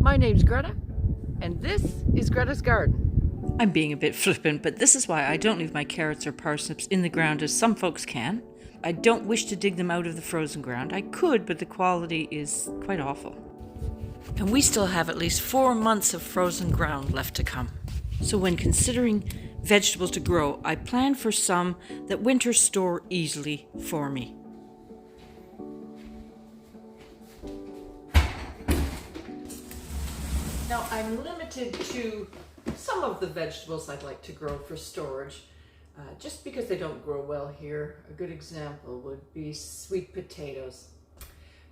My name's Greta, and this is Greta's Garden. I'm being a bit flippant, but this is why I don't leave my carrots or parsnips in the ground as some folks can. I don't wish to dig them out of the frozen ground. I could, but the quality is quite awful. And we still have at least 4 months of frozen ground left to come. So when considering vegetables to grow, I plan for some that winter store easily for me. Now, I'm limited to some of the vegetables I'd like to grow for storage, just because they don't grow well here. A good example would be sweet potatoes.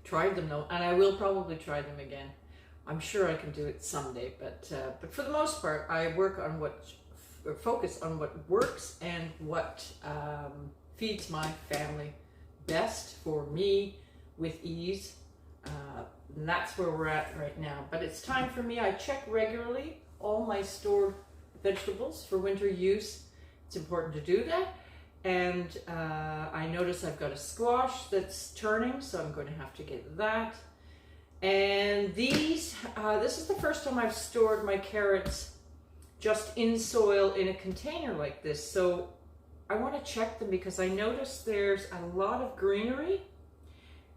Tried them though, and I will probably try them again. I'm sure I can do it someday, but for the most part, I focus on what works and what feeds my family best for me with ease. And that's where we're at right now. But it's time for me. I check regularly all my stored vegetables for winter use. It's important to do that. And I notice I've got a squash that's turning, so I'm going to have to get that. And this is the first time I've stored my carrots just in soil in a container like this. So I want to check them because I notice there's a lot of greenery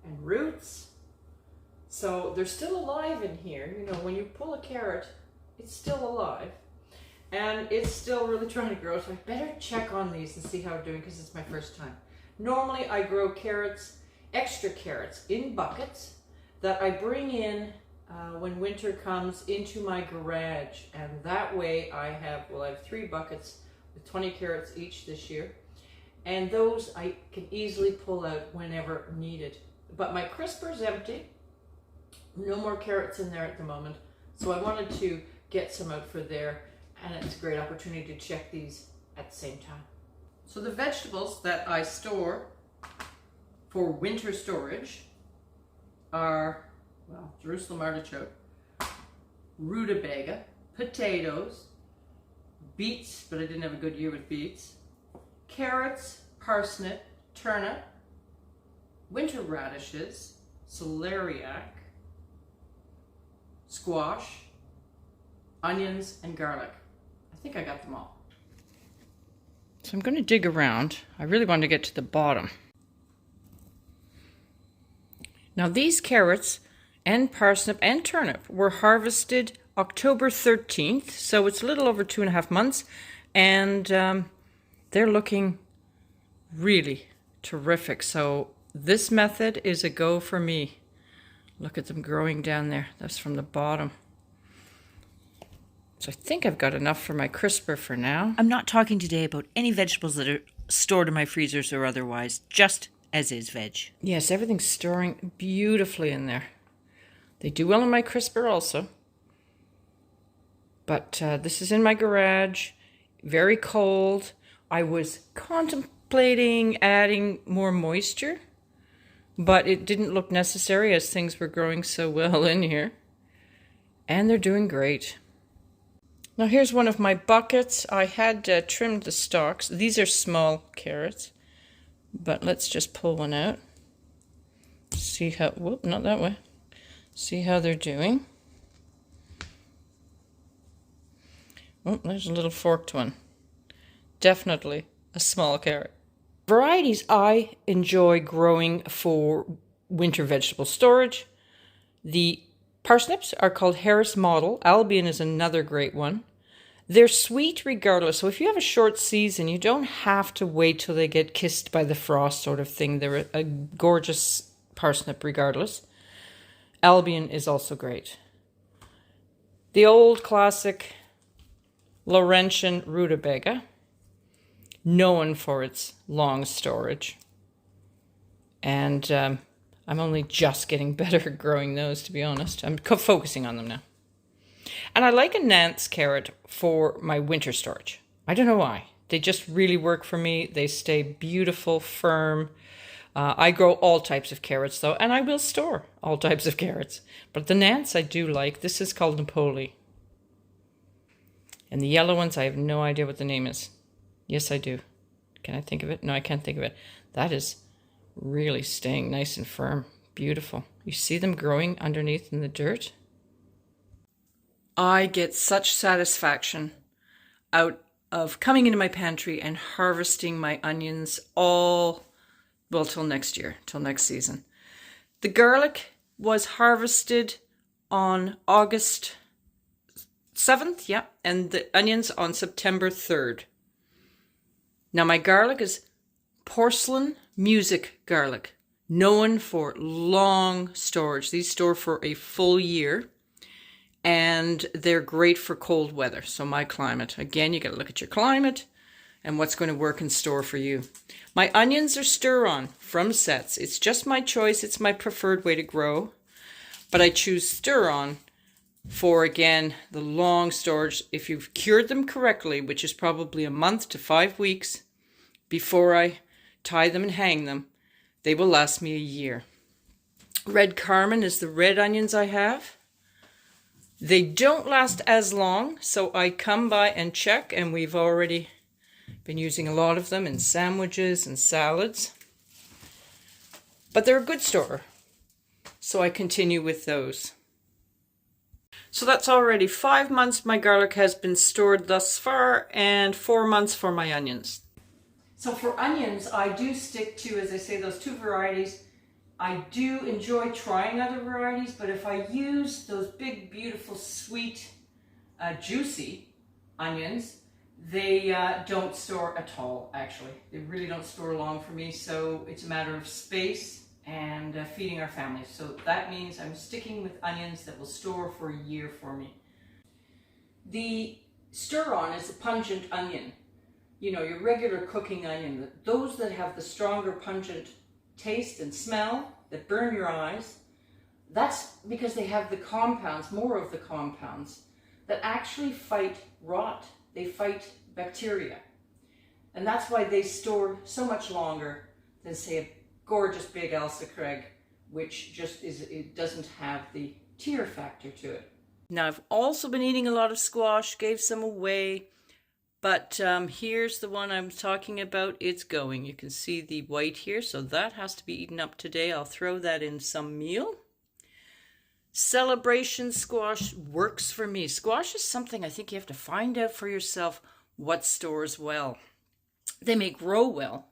and roots. So they're still alive in here. You know, when you pull a carrot, it's still alive. And it's still really trying to grow. So I better check on these and see how I'm doing because it's my first time. Normally I grow carrots, extra carrots, in buckets that I bring in when winter comes into my garage. And that way I have 3 buckets with 20 carrots each this year. And those I can easily pull out whenever needed. But my crisper's empty. No more carrots in there at the moment. So I wanted to get some out for there, and it's a great opportunity to check these at the same time. So the vegetables that I store for winter storage are, Jerusalem artichoke, rutabaga, potatoes, beets, but I didn't have a good year with beets, carrots, parsnip, turnip, winter radishes, celeriac, squash, onions, and garlic. I think I got them all. So I'm going to dig around. I really want to get to the bottom. Now these carrots and parsnip and turnip were harvested October 13th, so it's a little over 2.5 months, and they're looking really terrific. So this method is a go for me. Look at them growing down there. That's from the bottom. So I think I've got enough for my crisper for now. I'm not talking today about any vegetables that are stored in my freezers or otherwise, just as is veg. Yes, everything's storing beautifully in there. They do well in my crisper also. But this is in my garage, very cold. I was contemplating adding more moisture, but it didn't look necessary as things were growing so well in here. And they're doing great. Now here's one of my buckets. I had trimmed the stalks. These are small carrots, but let's just pull one out. See how, whoop, not that way. See how they're doing. Oh, there's a little forked one. Definitely a small carrot. Varieties I enjoy growing for winter vegetable storage. The parsnips are called Harris Model. Albion is another great one. They're sweet regardless. So if you have a short season, you don't have to wait till they get kissed by the frost sort of thing. They're a gorgeous parsnip regardless. Albion is also great. The old classic Laurentian rutabaga, known for its long storage. And I'm only just getting better at growing those, to be honest. I'm focusing on them now. And I like a Nance carrot for my winter storage. I don't know why. They just really work for me. They stay beautiful, firm. I grow all types of carrots, though, and I will store all types of carrots. But the Nance I do like. This is called Napoli. And the yellow ones, I have no idea what the name is. Yes, I do. Can I think of it? No, I can't think of it. That is really staying nice and firm. Beautiful. You see them growing underneath in the dirt? I get such satisfaction out of coming into my pantry and harvesting my onions all, well, till next year, till next season. The garlic was harvested on August 7th, yeah, and the onions on September 3rd. Now my garlic is porcelain music garlic, known for long storage. These store for a full year, and they're great for cold weather. So my climate, again, you got to look at your climate and what's going to work in store for you. My onions are stir-on from sets. It's just my choice. It's my preferred way to grow, but I choose stir-on for, again, the long storage. If you've cured them correctly, which is probably a month to 5 weeks before I tie them and hang them, they will last me a year. Red Carmen is the red onions I have. They don't last as long, so I come by and check, and we've already been using a lot of them in sandwiches and salads. But they're a good store, so I continue with those. So that's already 5 months my garlic has been stored thus far, and 4 months for my onions. So for onions, I do stick to, as I say, those 2 varieties. I do enjoy trying other varieties, but if I use those big, beautiful, sweet, juicy onions, they don't store at all, actually. They really don't store long for me, so it's a matter of space and feeding our family. So that means I'm sticking with onions that will store for a year for me. The stir-on is a pungent onion. You know, your regular cooking onion. Those that have the stronger pungent taste and smell that burn your eyes, that's because they have the compounds, more of the compounds, that actually fight rot. They fight bacteria. And that's why they store so much longer than, say, a gorgeous big Elsa Craig, which just is, it doesn't have the tear factor to it. Now, I've also been eating a lot of squash, gave some away. But here's the one I'm talking about. It's going. You can see the white here, so that has to be eaten up today. I'll throw that in some meal. Celebration squash works for me. Squash is something I think you have to find out for yourself what stores well. They may grow well,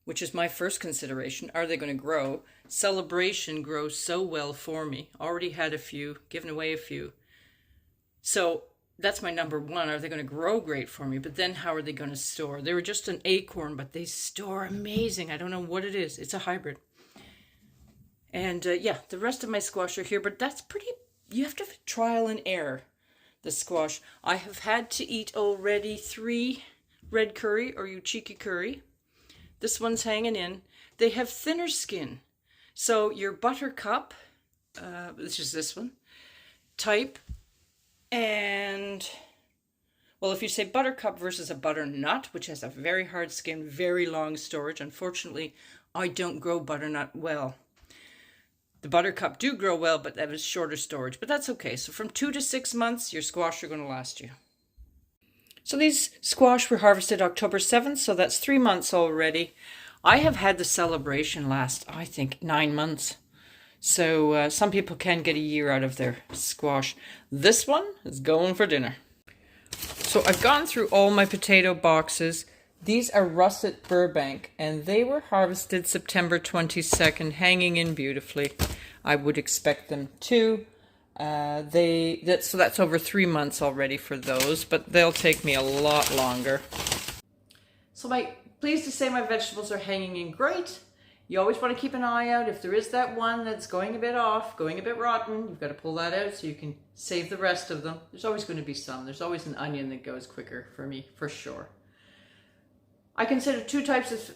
which is my first consideration. Are they going to grow? Celebration grows so well for me. Already had a few, given away a few. So that's my number one. Are they going to grow great for me? But then how are they going to store? They were just an acorn, but they store amazing. I don't know what it is. It's a hybrid. And yeah, the rest of my squash are here, but that's pretty, you have to have trial and error, the squash. I have had to eat already 3 red curry or you cheeky curry. This one's hanging in. They have thinner skin. So your buttercup, which is this one, type, and, well, if you say buttercup versus a butternut, which has a very hard skin, very long storage, unfortunately, I don't grow butternut well. The buttercup do grow well, but that is shorter storage, but that's okay. So from 2 to 6 months, your squash are going to last you. So these squash were harvested October 7th, so that's 3 months already. I have had the celebration last, I think, 9 months. So some people can get a year out of their squash. This one is going for dinner. So I've gone through all my potato boxes. These are russet Burbank, and they were harvested September 22nd, hanging in beautifully. I would expect them to. So that's over 3 months already for those, but they'll take me a lot longer. So pleased to say my vegetables are hanging in great. You always want to keep an eye out. If there is that one that's going a bit off, going a bit rotten, you've got to pull that out so you can save the rest of them. There's always going to be some. There's always an onion that goes quicker for me, for sure. I consider 2 types of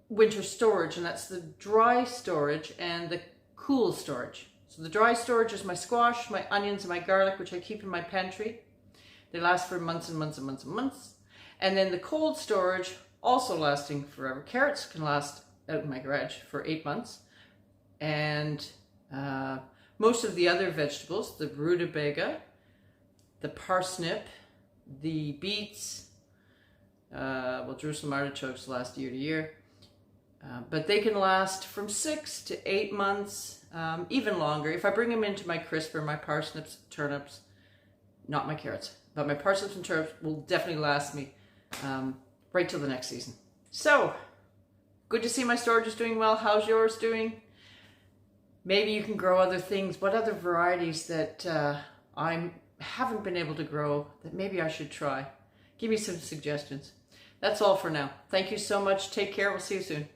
winter storage, and that's the dry storage and the cool storage. So the dry storage is my squash, my onions, and my garlic, which I keep in my pantry. They last for months and months and months and months. And then the cold storage, also lasting forever. Carrots can last out in my garage for 8 months. And most of the other vegetables, the rutabaga, the parsnip, the beets, well, Jerusalem artichokes last year to year. But they can last from 6 to 8 months, even longer. If I bring them into my crisper, my parsnips, turnips, not my carrots. But my parsnips and turnips will definitely last me right till the next season. So, good to see my storage is doing well. How's yours doing? Maybe you can grow other things. What other varieties that I haven't been able to grow that maybe I should try? Give me some suggestions. That's all for now. Thank you so much. Take care. We'll see you soon.